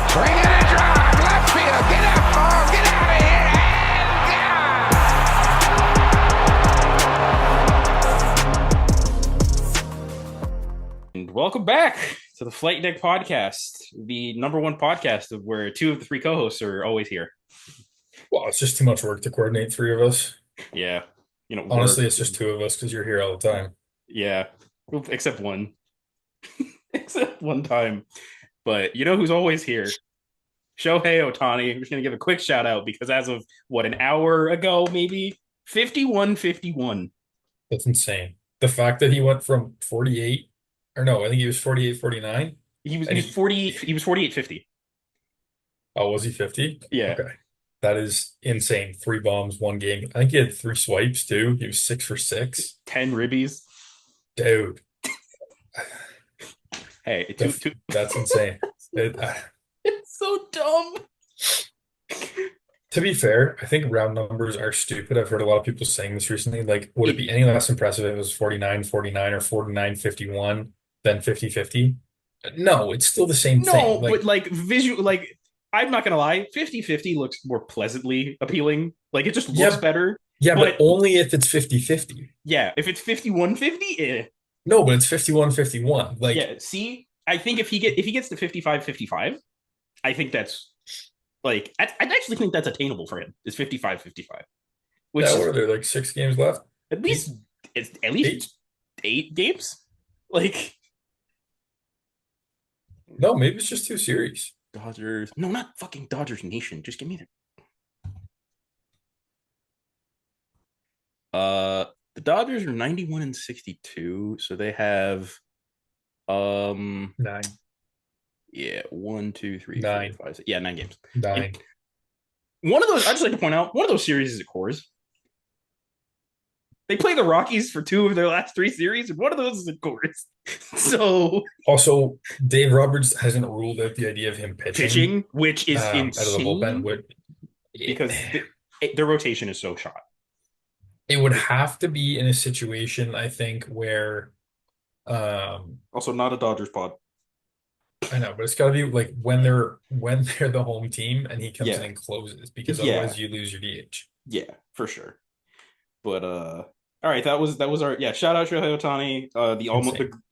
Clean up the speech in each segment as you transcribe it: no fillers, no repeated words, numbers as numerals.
Swing and a drive, left field, get up, oh, get out of here, and welcome back to the Flight Deck Podcast, the number one podcast of where two of the three co-hosts are always here. Well, it's just too much work to coordinate three of us. Yeah. Honestly, it's just two of us because you're here all the time. Yeah. Except one. Except one time. But you know who's always here? Shohei Ohtani. I'm just going to give a quick shout out because as of, an hour ago, maybe? 51-51. That's insane. The fact that he went from 48, or no, I think he was 48, 49. He was 48-50. Oh, was he 50? Yeah. Okay. That is insane. 3 bombs, 1 game. I think he had 3 swipes too. He was 6 for 6. 10 ribbies. Dude. Hey, that's insane. It's so dumb. To be fair, I think round numbers are stupid. I've heard a lot of people saying this recently. Like, would it be any less impressive if it was 49-49 or 49-51 than 50-50? No, it's still the same thing. No, but visual, I'm not gonna lie, 50-50 looks more pleasantly appealing. Like it just looks better. Yeah, but only if it's 50-50. Yeah, if it's 51-50, No, but it's 51-51. Like, yeah, see, I think if he gets to 55-55, I think that's I actually think that's attainable for him. Is 55-55. Which what are there, like 6 games left? At least it's at least 8 games? Like no, maybe it's just 2 series. Dodgers. No, not fucking Dodgers Nation. Just give me the Dodgers are 91-62, so they have 9. Yeah, 1, 2, 3, 9. 4, 5, 6. Yeah, 9 games. 9. And one of those, I'd just like to point out, one of those series is at Coors. They play the Rockies for 2 of their last 3 series, and one of those is at Coors. So also, Dave Roberts hasn't ruled out the idea of him pitching, which is insane out of the bullpen, because their rotation is so shot. It would have to be in a situation, I think, where also not a Dodgers pod. I know, but it's got to be like when they're the home team and he comes in and closes, because otherwise you lose your DH. Yeah, for sure. But all right, that was our shout out Shohei Ohtani,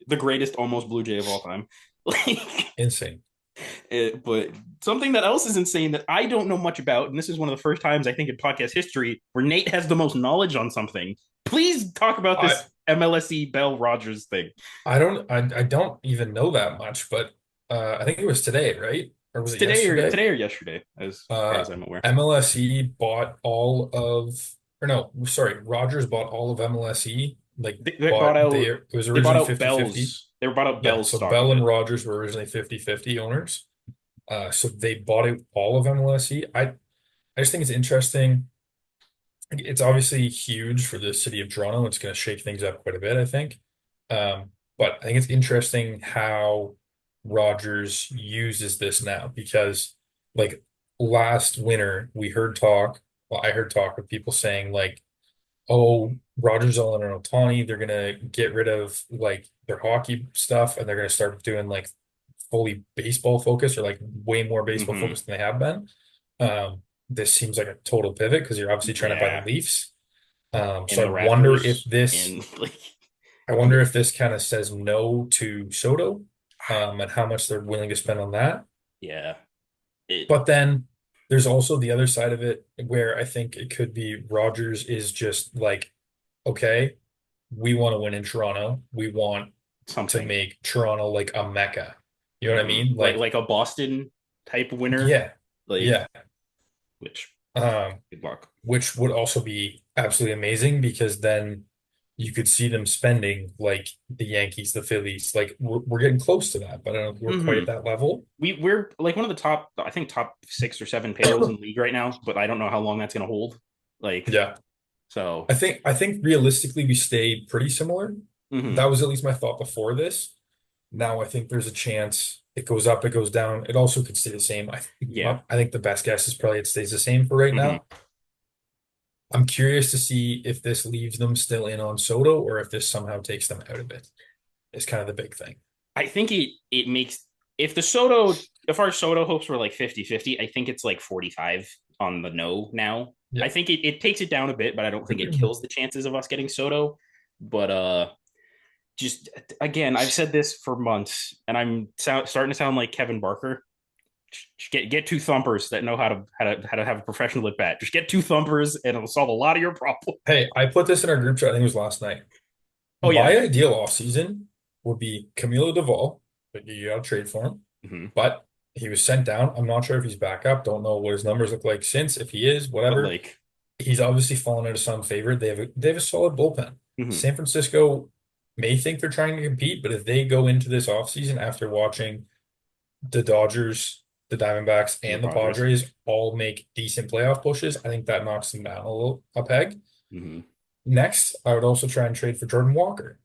the greatest almost Blue Jay of all time. Insane. But something that else is insane that I don't know much about, and this is one of the first times I think in podcast history where Nate has the most knowledge on something. Please talk about this MLSE Bell Rogers thing. I don't even know that much, but I think it was today, right? Or was it today yesterday? Today or yesterday, as far as I'm aware. MLSE bought all of, or no, sorry, Rogers bought all of MLSE. Like they bought out. It was originally 50-50. Bell's. They were bought out Bell's so stock. Bell and Rogers were originally 50-50 owners. So they bought out all of MLSE. I just think it's interesting. It's obviously huge for the city of Toronto. It's going to shake things up quite a bit, I think. But I think it's interesting how Rogers uses this now, because like last winter I heard talk of people saying like, oh, Rogers all in on Ohtani, they're gonna get rid of like their hockey stuff and they're gonna start doing like fully baseball focus, or like way more baseball focused than they have been. This seems like a total pivot because you're obviously trying to buy the Leafs. So I wonder if this kind of says no to Soto, and how much they're willing to spend on that. Yeah. But then there's also the other side of it where I think it could be Rogers is just like, okay, we want to win in Toronto. We want to make Toronto like a mecca. You know what I mean? Like a Boston type winner. Yeah. Which good luck. Which would also be absolutely amazing, because then you could see them spending like the Yankees, the Phillies. Like we're getting close to that, but I don't think we're quite at that level. We're like one of the top 6 or 7 payrolls in the league right now, but I don't know how long that's going to hold. So I think realistically we stayed pretty similar. That was at least my thought before this. Now I think there's a chance it goes up, it goes down. It also could stay the same. I think the best guess is probably it stays the same for right now. I'm curious to see if this leaves them still in on Soto, or if this somehow takes them out of it. It's kind of the big thing. I think it makes, if the Soto if our Soto hopes were like 50-50, I think it's like 45 on the no now. I Yeah. think it takes it down a bit, but I don't think it kills the chances of us getting Soto. But just again, I've said this for months, and I'm starting to sound like Kevin Barker. Just get two thumpers that know how to have a professional at bat. Just get two thumpers, and it'll solve a lot of your problems. Hey, I put this in our group chat, I think it was last night. Oh yeah. My ideal offseason would be Camilo Duvall, but you got to trade for him. Mm-hmm. But he was sent down. I'm not sure if he's back up. Don't know what his numbers look like since. If he is, But whatever. like, He's obviously fallen into some favor. They have a solid bullpen. mm-hmm. San Francisco may think they're trying to compete, but if they go into this offseason after watching the Dodgers, the Diamondbacks, and the Padres all make decent playoff pushes, I think that knocks them down a peg. Mm-hmm. Next, I would also try and trade for Jordan Walker.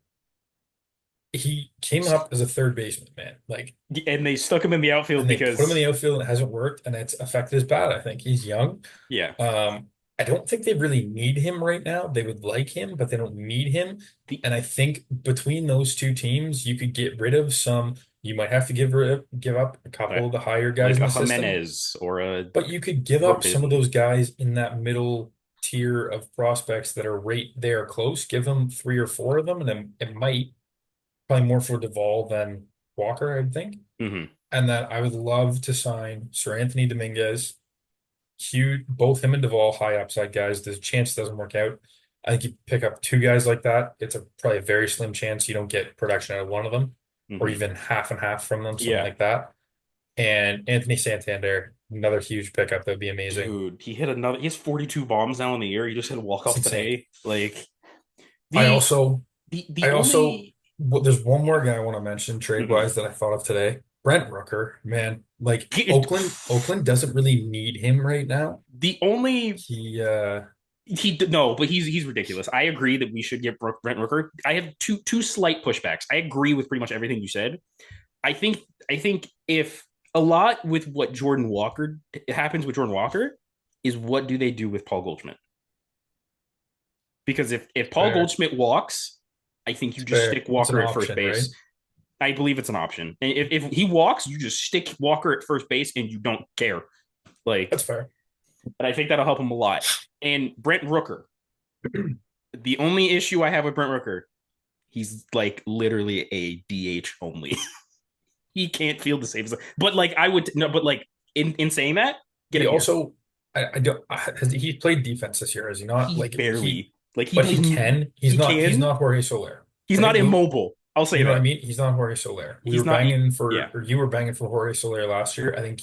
He came up as a third baseman, man. Like, And they stuck him in the outfield and they because put him in the outfield and it hasn't worked, and it's affected his bat. I think he's young. yeah. I don't think they really need him right now. They would like him, but they don't need him. And I think between those two teams, you could get rid of some. You might have to give up a couple of the higher guys like in a the Jimenez system, or a but you could give up some of those guys in that middle tier of prospects that are right there close. Give them 3 or 4 of them, and then it might probably more for Duvall than Walker, I think. mm-hmm. And that I would love to sign Sir Anthony Dominguez. Huge, both him and Duvall, high upside guys. There's a chance it doesn't work out. I think you pick up 2 guys like that, it's probably a very slim chance you don't get production out of one of them, or even half and half from them, something like that. And Anthony Santander, another huge pickup. That'd be amazing. Dude, he has 42 bombs now in the year. He just had a walk off today. Like, there's one more guy I want to mention trade wise that I thought of today. Brent Rooker, man, like Oakland doesn't really need him right now. But he's ridiculous. I agree that we should get Brent Rooker. I have two slight pushbacks. I agree with pretty much everything you said. I think if a lot with what Jordan Walker happens with Jordan Walker is what do they do with Paul Goldschmidt? Because if Paul Goldschmidt walks, I think you just stick Walker at first base. Right? I believe it's an option. And if he walks, you just stick Walker at first base and you don't care. Like, that's fair. But I think that'll help him a lot. And Brent Rooker, the only issue I have with Brent Rooker, he's like literally a DH only. He can't field the saves. But like I would no, but like in saying that, he also I don't he played defense this year, has he not? Like barely. He can. He's not Jorge Soler. He's not immobile. I'll say that. You know what I mean? He's not Jorge Soler. You were banging for Jorge Soler last year. I think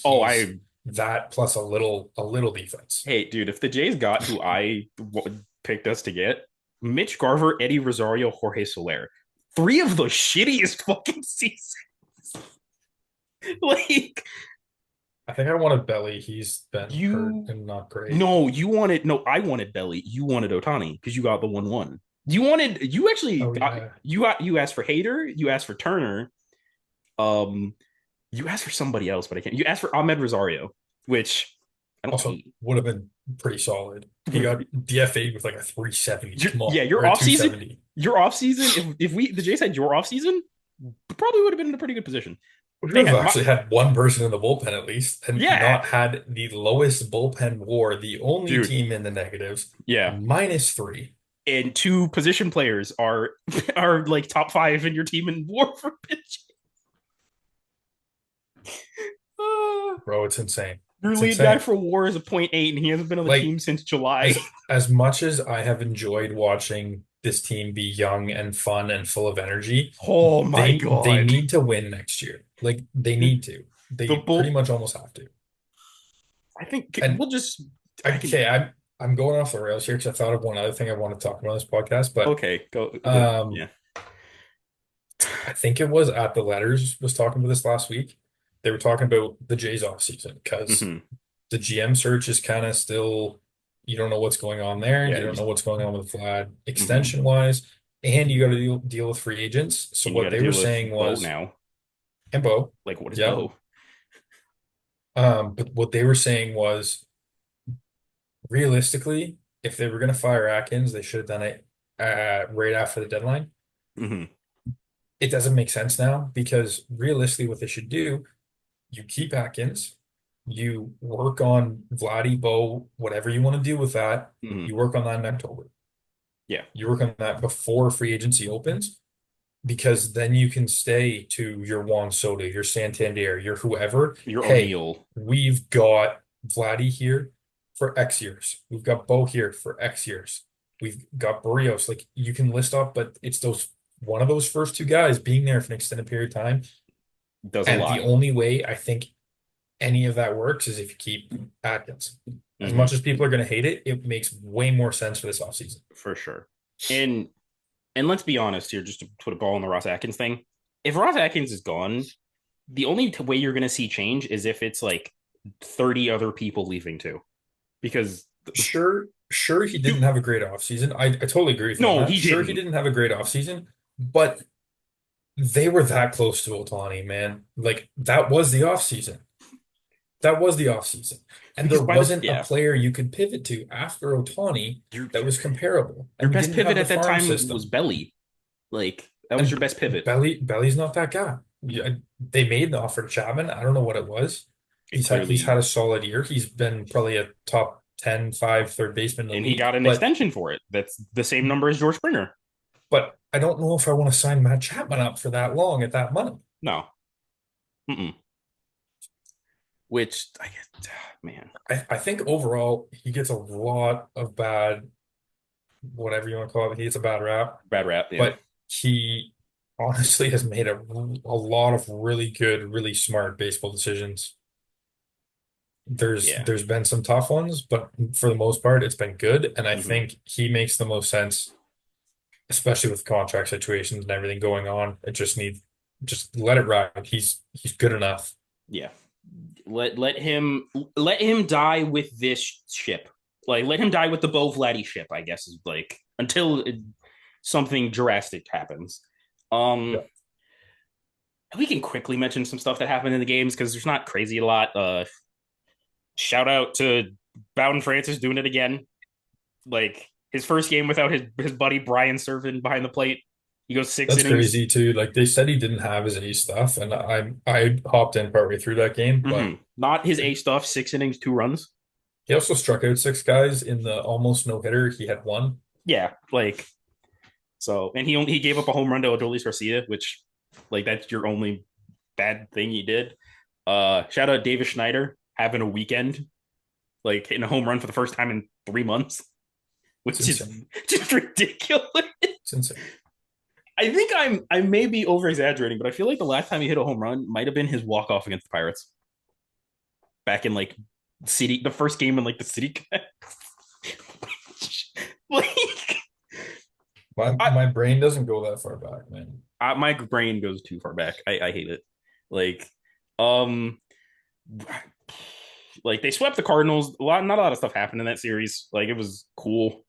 that plus a little defense. Hey, dude, if the Jays got who I picked us to get, Mitch Garver, Eddie Rosario, Jorge Soler, 3 of the shittiest fucking seasons. Like, I think I wanted Belly. He's been hurt and not great. No, I wanted Belly. You wanted Ohtani because you got the 1-1. You asked for Hader, you asked for Turner, you asked for somebody else, but I can't. You asked for Ahmed Rosario, which I don't also would have been pretty solid. He got DFA'd with like a 370. Your offseason. If the Jays had your offseason, probably would have been in a pretty good position. They have actually had one person in the bullpen at least, and not had the lowest bullpen WAR. The only team in the negatives. Yeah, -3. And 2 position players are like top 5 in your team in WAR for pitching. Bro, it's insane. Your lead guy for WAR is a 0.8, and he hasn't been on the team since July. As much as I have enjoyed watching this team be young and fun and full of energy, oh my god, they need to win next year. Like they need to. They pretty much almost have to. I think we'll just. I'm going off the rails here because I thought of one other thing I want to talk about on this podcast. But okay, go. Yeah. I think it was at the Letters was talking about this last week. They were talking about the Jays offseason because the GM search is kind of still, you don't know what's going on there. You don't know what's going on with Vlad extension wise, and you got to deal with free agents. So what they were saying was and Bo, like what is Bo? But what they were saying was, realistically, if they were going to fire Atkins, they should have done it right after the deadline. It doesn't make sense now because realistically, what they should do you keep Atkins, you work on Vladdy, Bo, whatever you want to do with that. Mhm. You work on that in October. Yeah. You work on that before free agency opens, because then you can stay to your Juan Soto, your Santander, your whoever. Your Hey, O'Neal. we've got Vladdy here for X years. We've got Bo here for X years. We've got Barrios. Like, you can list off, but it's those one of those first two guys being there for an extended period of time. Does a And the lot. only way I think any of that works is if you keep Atkins. As Mhm. much as people are going to hate it, it makes way more sense for this offseason. For sure. And let's be honest here, just to put a ball in the Ross Atkins thing. If Ross Atkins is gone, the only way you're going to see change is if it's like 30 other people leaving too. Because Sure, he didn't have a great offseason. I totally agree with you on no, that. he Sure, he didn't. didn't have a great offseason, but they were that close to Ohtani, man. Like, that was the offseason. That was the offseason. And Because there wasn't a player you could pivot to after Ohtani your that was comparable. your And you best didn't pivot have the at that farm time was system. Belly. Like that was your And best pivot. Belly's not that guy. Yeah, they made the offer to Chapman. I don't know what it was. It He's had clearly, a solid year. He's been probably a top 10, 5 third baseman in the and he league. got an But extension for it. That's the same number as George Springer. I don't know if I want to sign Matt Chapman up for that long at that money. No. Mm-mm. Which I get, man, I think overall he gets a lot of bad, whatever you want to call it. He gets a bad rap, bad rap. Yeah. but he honestly has made a lot of really good, really smart baseball decisions. Yeah. There's been some tough ones, but for the most part, it's been good. And I Hmm. think he makes the most sense, especially with contract situations and everything going on. Just let it ride. He's good enough. Yeah. Let him die with this ship. Like let him die with the Bo Vladdy ship, I guess is like until something drastic happens. Yeah. Um we can quickly mention some stuff that happened in the games because there's not crazy a lot. Shout out to Bowden Francis doing it again. Like his first game without his buddy Brian Servin behind the plate. He goes six That's innings. crazy too. Like, they said he didn't have his A stuff, and I hopped in partway through that game, but Not his A stuff, 6 innings, 2 runs. he also struck out six guys in the almost no hitter. He had one. Yeah, like so, and he gave up a home run to Adolis Garcia, which like that's your only bad thing he did. Shout out Davis Schneider having a weekend, like hitting a home run for the first time in 3 months, It's which is insane. just ridiculous. It's insane. I think I may be over exaggerating, but I feel like the last time he hit a home run might have been his walk off against the Pirates back in like the first game in like the city. Like My brain doesn't go that far back, man. my brain goes too far back. I hate it. Like, um, like they swept the Cardinals. Not a lot of stuff happened in that series. Like it was cool.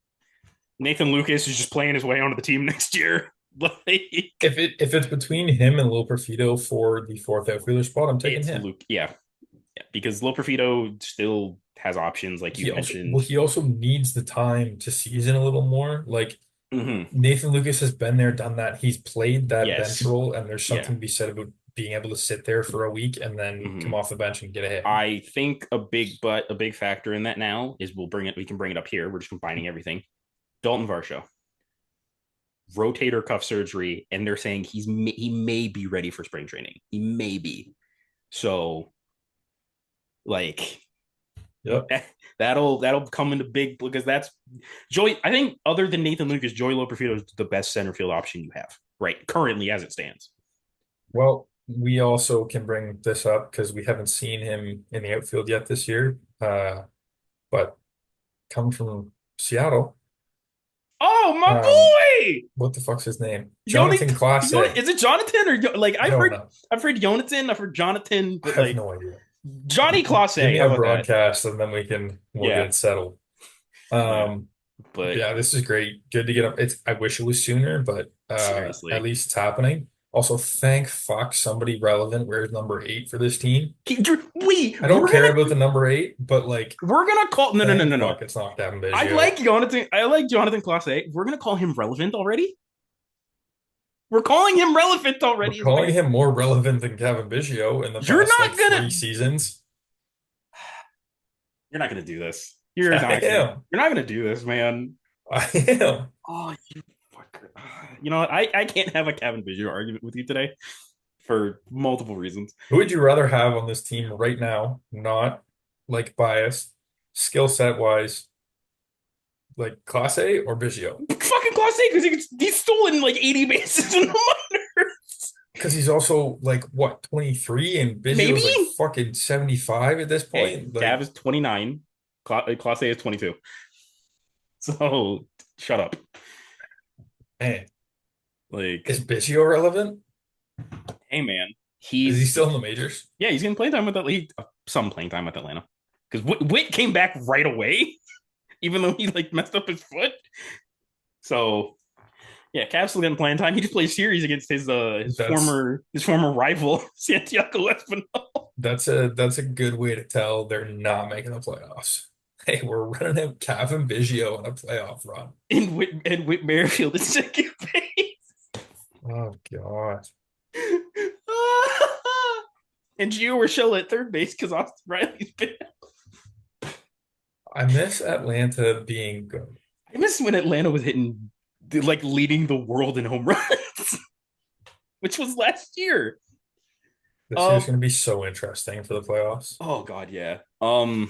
Nathan Lucas is just playing his way onto the team next year. Like If it's between him and Lil Perfito for the fourth outfielder spot, I'm taking it's him. Luke, yeah, because Lo Profito still has options, like you mentioned. He also needs the time to season a little more. Like, Hmm. Nathan Lucas has been there, done that. He's played that bench Yes, role, and there's yeah. something to be said about being able to sit there for a week and then Hmm. come off the bench and get a hit. I think a big factor in that now is we can bring it up here. We're just combining everything. Dalton Varsho, rotator cuff surgery, and they're saying he may be ready for spring training. He may be. So, like, Yep. that'll come into big because that's Joey. I think other than Nathan Lucas, Joey Loperfido is the best center field option you have right currently as it stands. Well, we also can bring this up because we haven't seen him in the outfield yet this year. But come from Seattle. Oh my Um, boy, what the fuck's his name? Yoni, Jonathan Clase. is it Jonathan or like I don't know. I've heard Jonathan, I've heard Jonathan, I but have like no idea. Johnny Clase. Give me How a about that? broadcast and then we'll get Yeah, it settled. yeah, but Yeah, this is great. Good to get up. I wish it was sooner, but at seriously, least it's happening. Also, thank fuck somebody relevant wears number 8 for this team. I don't care about the number 8, but like, we're gonna call thank no. fuck it's not Gavin I Biggio. like Jonathan. I like Jonathan Clase. We're gonna call him relevant already. We're calling him relevant already. We're calling him more relevant than Kevin Biggio in the You're past not like gonna. 3 seasons. You're not gonna do this. I am. You're not gonna do this, man. I am. Oh, you fucker. You know what? I can't have a Kevin Biggio argument with you today for multiple reasons. Who would you rather have on this team right now? Not like biased, skill set wise, like Class A or Biggio? Fucking Class A because he's stolen like 80 bases in the minors. Because he's also like what 23 and Biggio's Maybe? like fucking 75 at this Hey, point. Cav is 29. Class A is 22. So shut up. Man, Like, is Biggio relevant? hey man, Is he still in the majors? Yeah, he's getting playing time with some playing time with Atlanta because Witt came back right away, even though he like messed up his foot. So yeah, Cav's still getting playing time. He just played series against his former rival Santiago Espinal. That's a good way to tell they're not making the playoffs. Hey, we're running him Cav and Biggio on a playoff run. And Whit Merrifield is second base. Oh God. And Gio Urshela at third base because Austin Riley's been. I miss Atlanta being good. I miss when Atlanta was hitting, like, leading the world in home runs, which was last year. This year's going to be so interesting for the playoffs. Oh God, yeah. Well,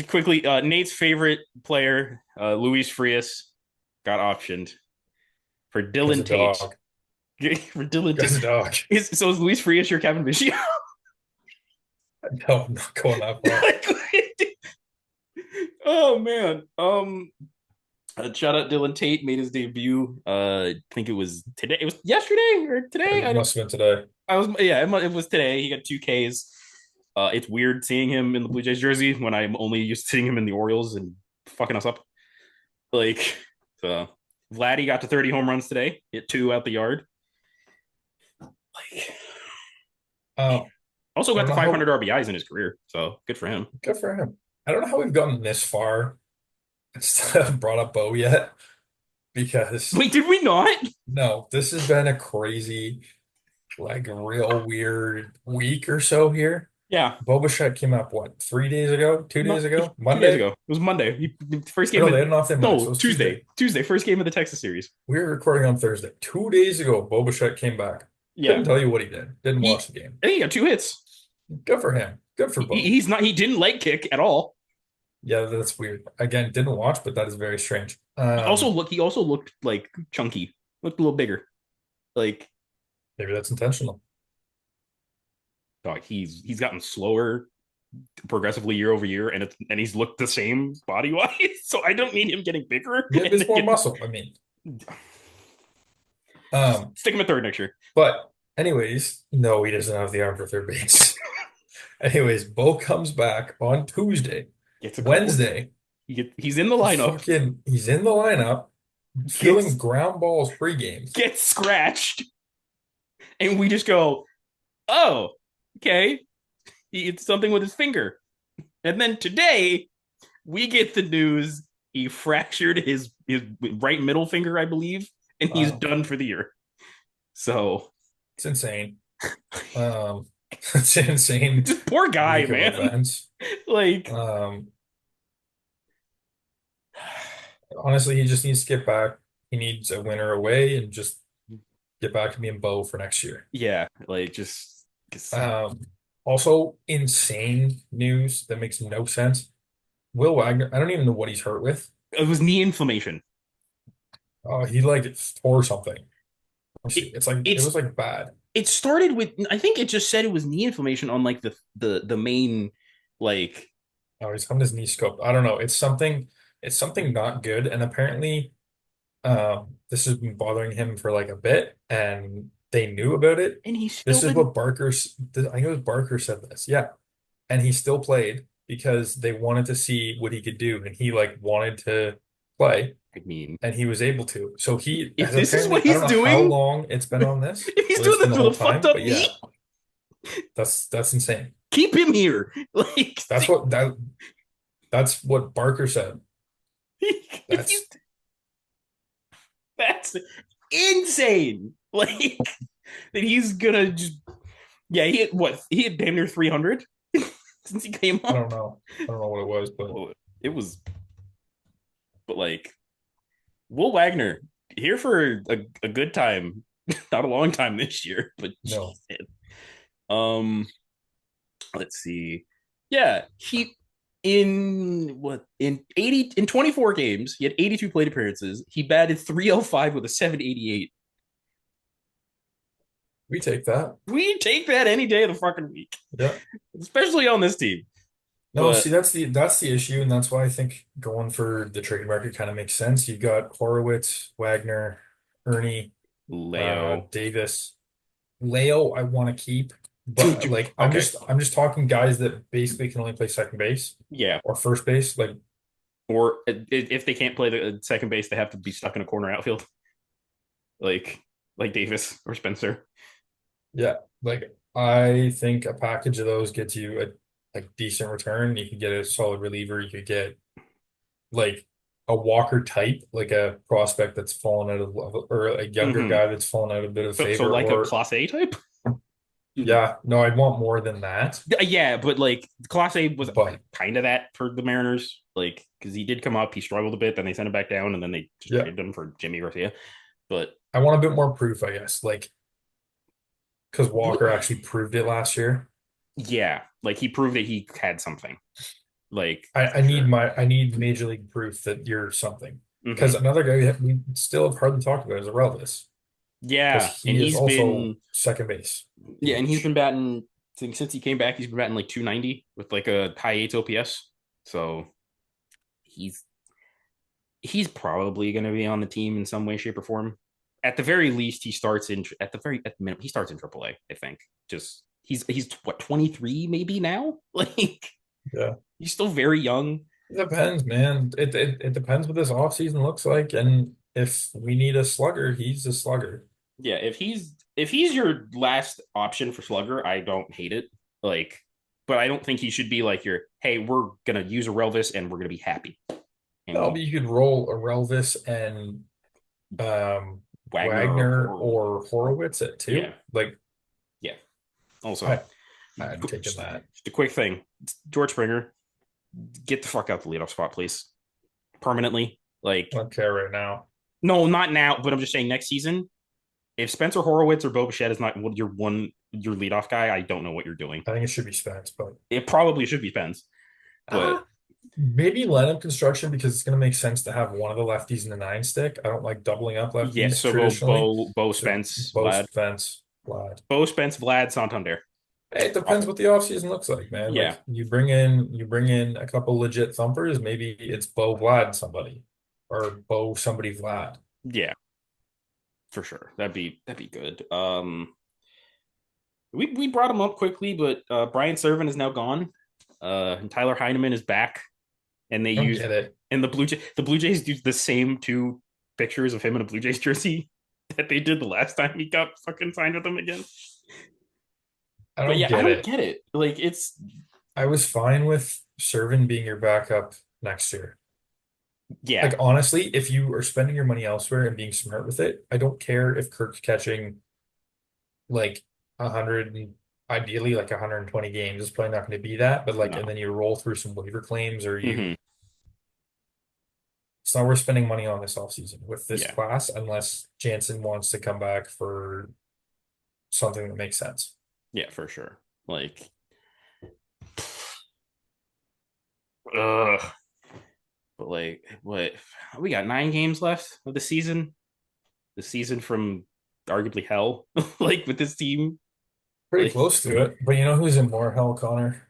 quickly, Nate's favorite player, Luis Frias, got optioned for Dylan Tate. For Dylan Tate. Dog. So is Luis Frias your Kevin Biggio? No, I'm not going that far. Oh man. Shout out Dylan Tate, made his debut. I think it was today. It was yesterday or today. It must have been today. It was today. He got 2 Ks. It's weird seeing him in the Blue Jays jersey when I'm only used to seeing him in the Orioles and fucking us up. Like, so Vladdy got to 30 home runs today. Hit 2 out the yard. Like, also got to 500 RBIs in his career. So good for him. Good for him. I don't know how we've gotten this far. I still haven't brought up Bo yet because wait, did we not? No, this has been a crazy, like real weird week or so here. Yeah. Bo Bichette came up what 3 days ago? 2 days ago? Monday? 2 days ago. It was Monday. First game. No, they had an off day Monday, so Tuesday. Tuesday, first game of the Texas series. We were recording on Thursday. 2 days ago, Bo Bichette came back. Yeah. Couldn't tell you what he did. Didn't watch the game. I think he got 2 hits. Good for him. Good for Bo. He didn't leg kick at all. Yeah, that's weird. Again, didn't watch, but that is very strange. He also looked like chunky. Looked a little bigger. Like, maybe that's intentional. Dog, he's gotten slower progressively year over year, and he's looked the same body wise. So I don't need him getting bigger. Yeah, it's more muscle. I mean, stick him at third next year. But anyways, no, he doesn't have the arm for third base. Anyways, Bo comes back on Tuesday. Wednesday. He's in the lineup. He's in the lineup, filling ground balls pregame. Gets scratched, and we just go, "Oh, okay." It's something with his finger, and then today we get the news he fractured his right middle finger, I believe, and he's done for the year. So it's insane. It's insane. Just poor guy, man. Events. Like, honestly, he just needs to get back. He needs a winner away and just get back to being Bo for next year. Yeah, like just. Also, insane news that makes no sense. Will Wagner, I don't even know what he's hurt with. It was knee inflammation. He like tore something. It was like bad. It started with, I think it just said it was knee inflammation on like the main, like. Oh, he's having his knee scoped. I don't know. It's something not good. And apparently, this has been bothering him for like a bit, and they knew about it. And this is what I think it was Barker said this. Yeah. And he still played because they wanted to see what he could do. And he like wanted to play. I mean, and he was able to. So if this is what he's doing, how long it's been on this? If he's doing this with a fucked up knee, that's insane. Keep him here. Like that's what Barker said. That's insane. Like that he's gonna just he hit what? He hit damn near 300 since he came I up. don't know. I don't know what it was, but Well, it was, but like Will Wagner here for a good time, not a long time this year, but no. Jesus. Um, let's see. Yeah, he in 80 in 24 games, he had 82 plate appearances. He batted 305 with a 788. We take that. We take that any day of the fucking week, Yeah. especially on this team. No, But see, that's the issue, and that's why I think going for the trade market kind of makes sense. You've got Horowitz, Wagner, Ernie, Leo, Davis, Leo. I want to keep, but like okay, I'm just talking guys that basically can only play second base yeah. or first base. Like, Or if they can't play the second base, they have to be stuck in a corner outfield, like Davis or Spencer. yeah, like I think a package of those gets you a decent return. You could get a solid reliever. You could get like a Walker type, like a prospect that's fallen out of love, or a younger Mm-hmm. guy that's fallen out a bit of So favor, like a or Class A type. Mm-hmm. yeah, no, I'd want more than that. Yeah, but like Class A was But kind of that for the Mariners, like because he did come up, he struggled a bit, then they sent him back down, and then they just yeah, traded him for Jimmy Garcia. But I want a bit more proof, I guess, like because Walker actually proved it last year. yeah, like he proved that he had something, like I for need sure. I need major league proof that you're something. Because Mm-hmm. another guy we still have hardly talked about is Arelis, because Yeah, and he is also second base and he's DH. been batting since he came back. He's been batting like 290 with like a high 8 OPS. So he's he's probably going to be on the team in some way, shape, or form. At the very least, he starts in at the minimum he starts in AAA. I think just he's what 23 maybe now. Like Yeah. he's still very young. It depends, man. It depends what this offseason looks like. And if we need a slugger, he's a slugger. Yeah, if he's your last option for slugger, I don't hate it. Like, but I don't think he should be like your hey, we're gonna use a Relvis and we're gonna be happy. No, And but you could roll a Relvis and Wagner Wagner or or Horowitz at yeah, two. Like yeah. Also, I I'm taking that. just a quick thing, George Springer, get the fuck out the leadoff spot, please, permanently. Like, I don't care right now. no, not now, but I'm just saying next season. If Spencer Horowitz or Bo Bichette is not your leadoff guy, I don't know what you're doing. I think it should be Spence, but It probably should be Spence, but maybe lineup construction because it's going to make sense to have one of the lefties in the nine stick. I don't like doubling up yeah. lefties So go traditionally. Bo So Spence both Vlad, Spence, Vlad. Vlad Santander. Hey, it depends what the offseason looks like, man. Yeah, Like you bring in a couple legit thumpers. Maybe it's Bo Vlad somebody or Bo somebody Vlad. yeah, for sure. That'd be good. We brought him up quickly, but Brian Servin is now gone. And Tyler Heineman is back, and they I don't use get it. and the Blue Jays do the same two pictures of him in a Blue Jays jersey that they did the last time he got fucking signed with them again. I But don't yeah, I get don't it. get it. Like it's I was fine with Servin being your backup next year. yeah, Like honestly, if you are spending your money elsewhere and being smart with it, I don't care if Kirk's catching like 100 and ideally like 120 games. It's probably not going to be that, but like, no, and then you roll through some waiver claims or hmm it's not worth spending money on this offseason with this yeah, class unless Jansen wants to come back for something that makes sense. yeah, for sure. Like, ugh. But like, what we got 9 games left of the season. The season from arguably hell, like with this team. Pretty Like close to it. But you know who's in more hell, Connor?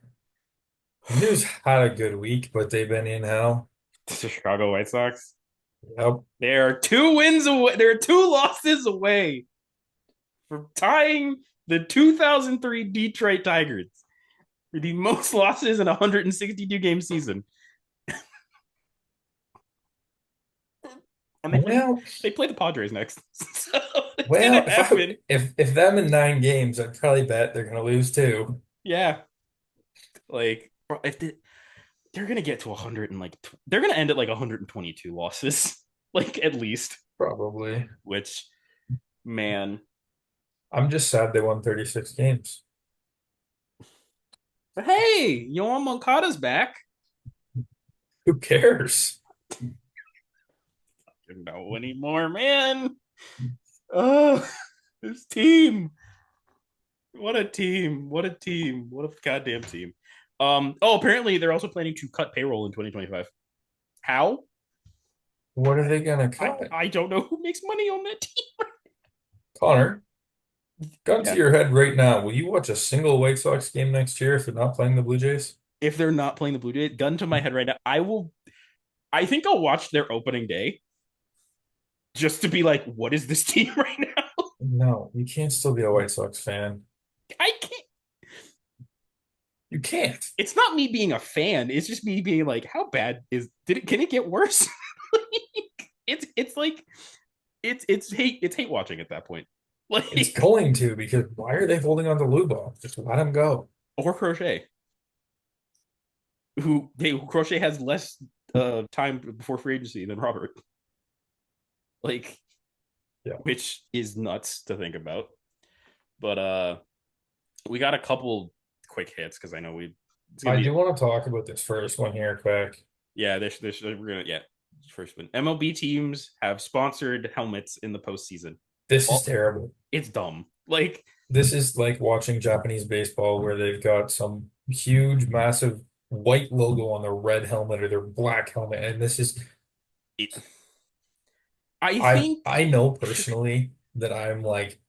You who's had a good week, but they've been in hell. the Chicago White Sox. Yep. They are 2 wins away. They're 2 losses away from tying the 2003 Detroit Tigers for the most losses in a 162 game season. And Well, they play the Padres next, so it's well, gonna happen. if them in 9 games, I'd probably bet they're gonna lose too. Yeah, like if they're gonna get to 100 and like they're gonna end at like 122 losses, like at least. Probably. Which Man. I'm just sad they won 36 games. But hey, Yoan Moncada's back. Who cares? I don't know anymore, man. Oh, this team. What a team. What a team. What a goddamn team. Apparently they're also planning to cut payroll in 2025. How? What are they gonna I, cut? I don't know who makes money on that team. Connor, gun to Yeah. your head right now. Will you watch a single White Sox game next year if they're not playing the Blue Jays? If they're not playing the Blue Jays, gun to my head right now, I think I'll watch their opening day just to be like, what is this team right now? No, you can't still be a White Sox fan. I can't. You can't. It's not me being a fan. It's just me being like, how bad can it get worse? It's like it's hate watching at that point. It's Like going to because why are they holding on to Lubo? Just let him go. or Crochet, who Crochet has less time before free agency than Robert. Like, Yeah. which is nuts to think about. But we got a couple quick hits because I know it's gonna I be do want to talk about this first one here quick. yeah, we're gonna first one. MLB teams have sponsored helmets in the postseason. This is All, terrible. it's dumb. Like This is like watching Japanese baseball where they've got some huge, massive white logo on their red helmet or their black helmet. And this is it, I I think I know personally that I'm like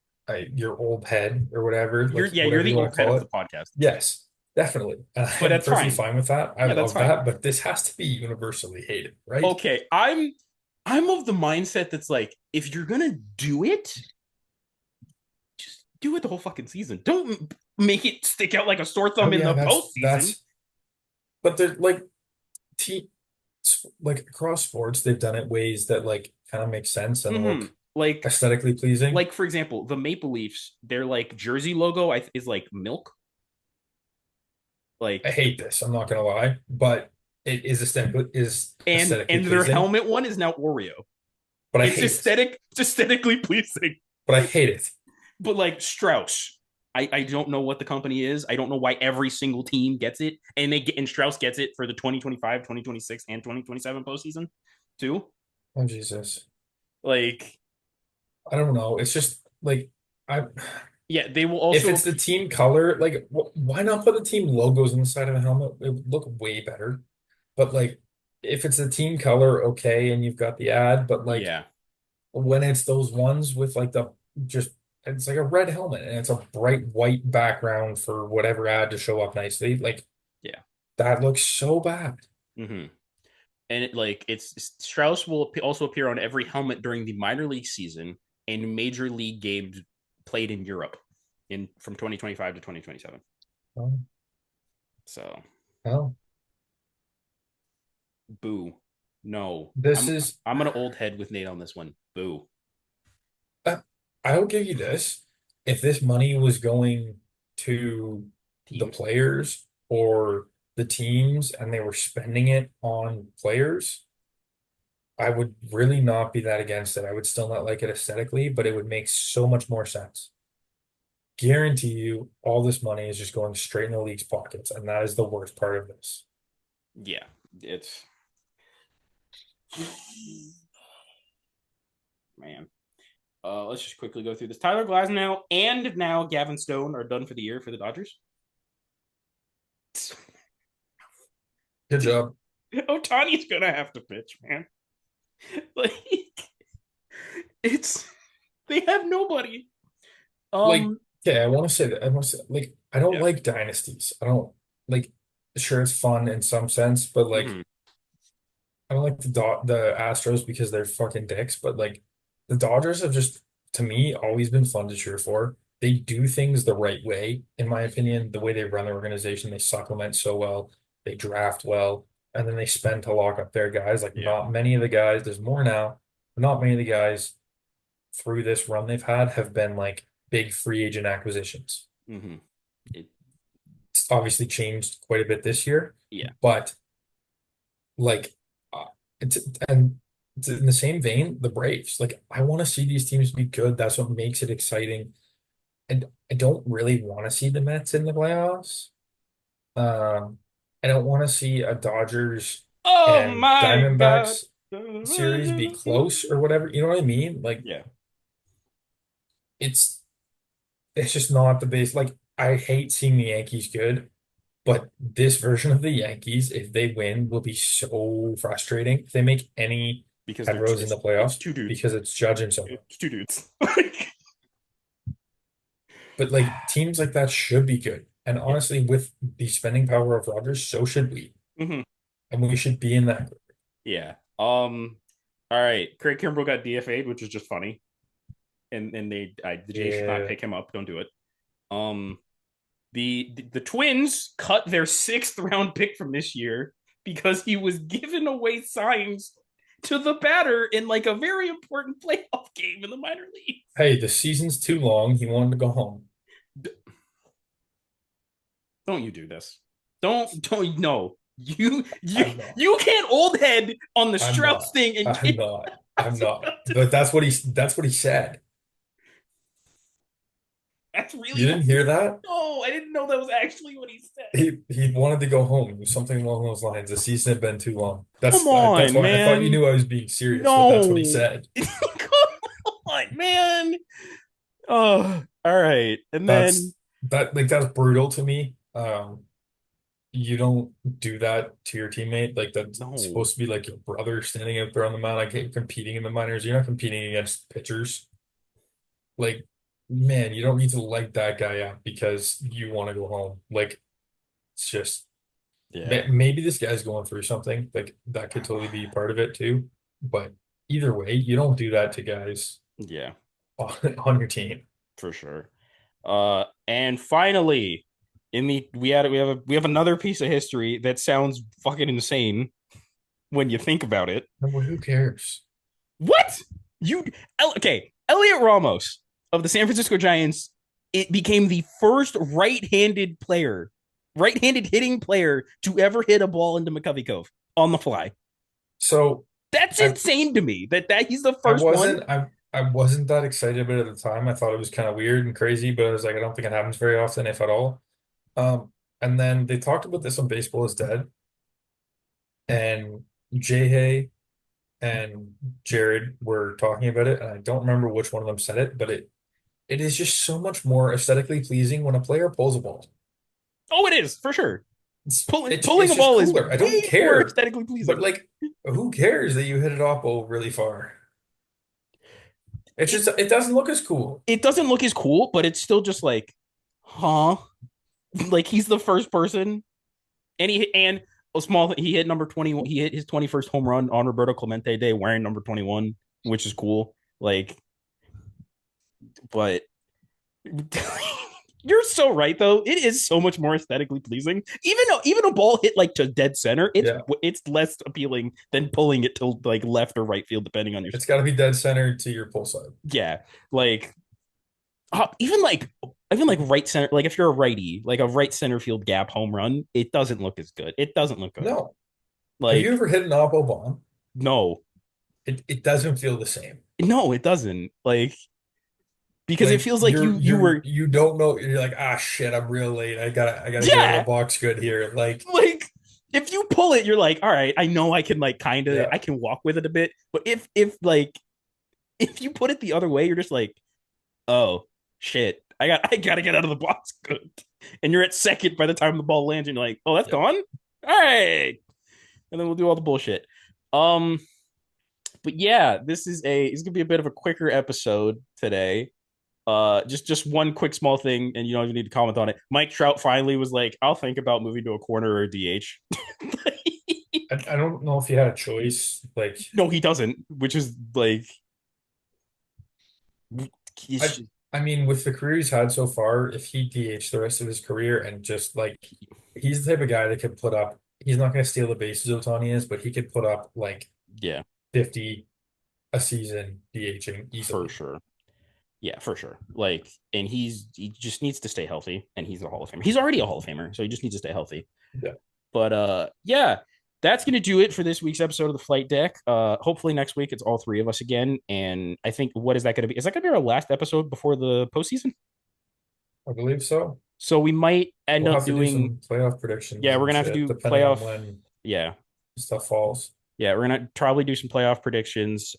your old head or whatever, like you're whatever the you want old to head call of it. the podcast, Yes, definitely. but I'm that's perfectly fine. fine with that. I Yeah, that's love fine. that, but this has to be universally hated, right? Okay, I'm of the mindset that's like, if you're gonna do it, just do it the whole fucking season. Don't make it stick out like a sore Oh thumb in yeah, the that's postseason. but they're like te like across sports, they've done it ways that like kind of make sense and Mm-hmm. look Like, aesthetically pleasing. for example, the Maple Leafs, their like jersey logo is like milk. I Like, hate this, I'm not gonna lie, but it is aesthetically and their pleasing, helmet one is now Oreo. but I It's hate it. it's aesthetically pleasing. But I hate it. But like Strauss, I don't know what the company is. I don't know why every single team gets it, and Strauss gets it for the 2025, 2026, and 2027 postseason too. Oh Jesus. Like, I don't know. It's just like I yeah, they will if also it's the team color, like why not put the team logos on the side of the helmet? It would look way better. But like if it's the team color, okay, and you've got the ad, but like yeah, when it's those ones with like the just it's like a red helmet and it's a bright white background for whatever ad to show up nicely, like yeah. that looks so bad. Mm-hmm. And it's Strauss will also appear on every helmet during the minor league season and major league games played in Europe in from 2025 to 2027. Oh, So well, boo. No. this is I'm gonna old head with Nate on this one. Boo. uh, I'll give you this. If this money was going to the Teams. players or the teams and they were spending it on players, I would really not be that against it. I would still not like it aesthetically, but it would make so much more sense. Guarantee you, all this money is just going straight in the league's pockets, and that is the worst part of this. Yeah. It's man. Let's just quickly go through this. Tyler Glasnow and now Gavin Stone are done for the year for the Dodgers. Good job. Otani's gonna have to pitch, man. Like it's they have nobody. Like, Um, okay, I want to say that I want to say, like, I don't yeah. like dynasties. I don't like. Sure, it's fun in some sense, but like, Mm-hmm. I don't like the Astros because they're fucking dicks. But like, the Dodgers have just, to me, always been fun to cheer for. They do things the right way, in my opinion. The way they run the organization, they supplement so well, they draft well, and then they spend to lock up their guys. Like, Yeah. not many of the guys. There's more now, but not many of the guys through this run they've had have been like big free agent acquisitions. Mm-hmm. It, It's obviously changed quite a bit this year, yeah. but like it's and It's in the same vein, the Braves. Like, I want to see these teams be good. That's what makes it exciting. And I don't really want to see the Mets in the playoffs. Um, I don't want to see a Dodgers Oh and my god. Diamondbacks series be close or whatever. You know what I mean? Like, Yeah, it's it's just not the base. Like, I hate seeing the Yankees good, but this version of the Yankees, if they win, will be so frustrating. If they make any because headrows in the it's playoffs, two dudes. because it's Judge and Soto. It's two dudes. But like teams like that should be good. And Yeah. honestly, with the spending power of Rodgers, so should we. Hmm. And we should be in that group. Yeah. All right. Craig Kimbrell got DFA'd, which is just funny, and the Jays should not Yeah. pick him up. Don't do it. Um, the Twins cut their sixth round pick from this year because he was giving away signs to the batter in like a very important playoff game in the minor league. Hey, the season's too long. He wanted to go home. Don't you do this? Don't no. You you I'm not. you can't old head on the I'm Strauss not. thing and I'm get not. I'm not. But that's what he said. that's really You what didn't hear that? no, I didn't know that was actually what he said. He wanted to go home. It was something along those lines. The season had been too long. Come That's on, why I thought you man. knew I was being serious, but that's what he No. said. Come on, man. Oh, all right. And then That's brutal to me. You don't do that to your teammate. Like that's no. supposed to be like your brother standing out there on the mound, like competing in the minors. You're not competing against pitchers. Like, man, you don't need to light that guy up because you want to go home. Like, it's just Yeah. maybe this guy's going through something. Like that could totally be part of it too. But either way, you don't do that to guys Yeah, on your team. for sure. And finally, we have another piece of history that sounds fucking insane when you think about it. Well, who cares? What? You okay, Elliot Ramos of the San Francisco Giants, it became the first right-handed hitting player to ever hit a ball into McCovey Cove on the fly. So That's I insane to me that he's the I first one. wasn't I wasn't that excited about it at the time. I thought it was kind of weird and crazy, but I was like, I don't think it happens very often, if at all. And then they talked about this on Baseball is Dead, and Jay and Jared were talking about it, and I don't remember which one of them said it, but it is just so much more aesthetically pleasing when a player pulls a ball. Oh, it is for sure. Pulling It's a just ball is cooler. I don't way more care, aesthetically but pleasing. like, who cares that you hit it off ball really far? It's It just it doesn't look as cool. it doesn't look as cool, but it's still just like, huh? Like he's the first person, and a small. He hit number 20. He hit his 21st home run on Roberto Clemente Day wearing number 21, which is cool. Like, but you're so right though. It is so much more aesthetically pleasing. Even a ball hit like to dead center, Yeah, it's less appealing than pulling it to like left or right field, depending on your. it's got to be dead center to your pull side. Yeah, like even like right center. Like if you're a righty, like a right center field gap home run, it doesn't look as good. It doesn't look good. No, have you Like ever hit an oppo bomb? no, It doesn't feel the same. no, it doesn't. Like because it Like feels like you were you don't know. You're like, ah, shit, I'm real late. I gotta get out of the yeah. box good here. Like, Like if you pull it, you're like, all right, I know I can like kind of yeah, I can walk with it a bit. But if like if you put it the other way, you're just like, oh shit, I gotta get out of the box good. And you're at second by the time the ball lands, and you're like, oh, that's yeah. gone. All right, and then we'll do all the bullshit. Um, but yeah, this gonna be a bit of a quicker episode today. Just one quick small thing, and you don't even need to comment on it. Mike Trout finally was like, I'll think about moving to a corner or a DH. I don't know if you had a choice. Like, No, he doesn't, which is like I I mean, with the career he's had so far, if he DH the rest of his career and just like he's the type of guy that could put up. He's not going to steal the bases Ohtani is, but he could put up like yeah, 50 a season DHing for easily. sure. Yeah, for sure. Like, and he just needs to stay healthy, and he's a Hall of Famer. He's already a Hall of Famer, so he just needs to stay healthy. Yeah. But yeah. that's going to do it for this week's episode of the Flight Deck. Hopefully next week it's all three of us again. And I think, what is that going to be? Is that going to be our last episode before the postseason? I believe so. So we might end We'll up have to do doing, some playoff predictions yeah, we're and gonna have to shit, do depending on playoff. when Yeah, stuff falls. yeah, we're gonna probably do some playoff predictions.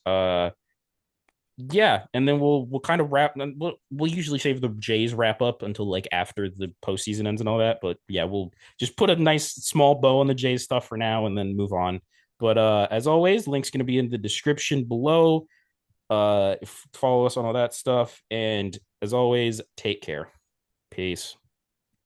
Yeah, and then we'll kind of wrap. We'll usually save the Jays wrap up until like after the postseason ends and all that. But yeah, we'll just put a nice small bow on the Jays stuff for now and then move on. But as always, link's gonna be in the description below. Follow us on all that stuff, and as always, take care. Peace.